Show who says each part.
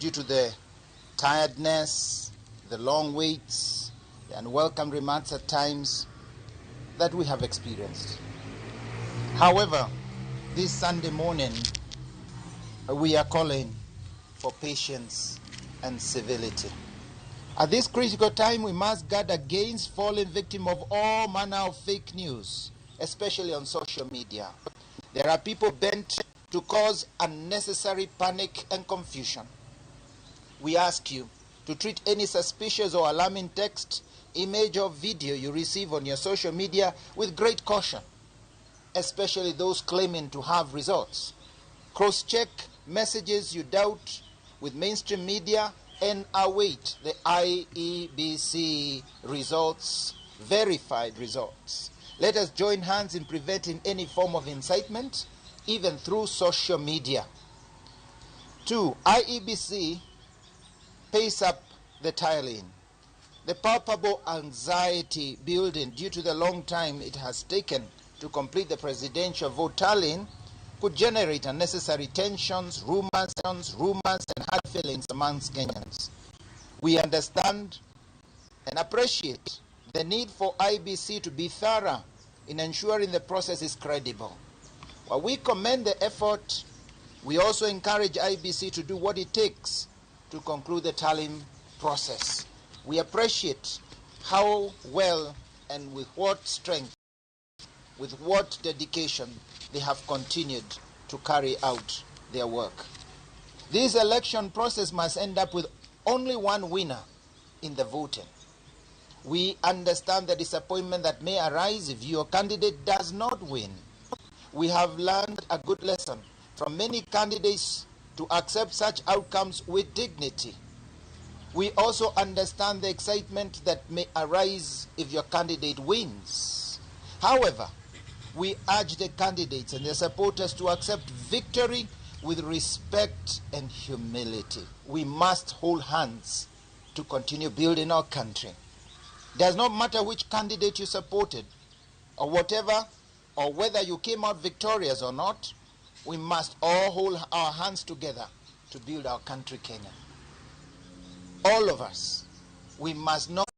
Speaker 1: due to the tiredness, the long waits, the unwelcome remarks at times that we have experienced. However, this Sunday morning, we are calling for patience and civility. At this critical time, we must guard against falling victim of all manner of fake news, especially on social media. There are people bent to cause unnecessary panic and confusion. We ask you to treat any suspicious or alarming text, image, or video you receive on your social media with great caution, especially those claiming to have results. Cross-check messages you doubt with mainstream media and await the IEBC results, verified results. Let us join hands in preventing any form of incitement, even through social media. 2. IEBC pays up the tiling. The palpable anxiety building due to the long time it has taken to complete the presidential vote tallying could generate unnecessary tensions, rumors, and hard feelings amongst Kenyans. We understand and appreciate the need for IEBC to be thorough in ensuring the process is credible. While we commend the effort, we also encourage IEBC to do what it takes to conclude the tallying process. We appreciate how well and with what strength, with what dedication they have continued to carry out their work. This election process must end up with only one winner in the voting. We understand the disappointment that may arise if your candidate does not win. We have learned a good lesson from many candidates to accept such outcomes with dignity. We also understand the excitement that may arise if your candidate wins. However, we urge the candidates and their supporters to accept victory with respect and humility. We must hold hands to continue building our country. It does not matter which candidate you supported or whatever, or whether you came out victorious or not, we must all hold our hands together to build our country, Kenya. All of us, we must not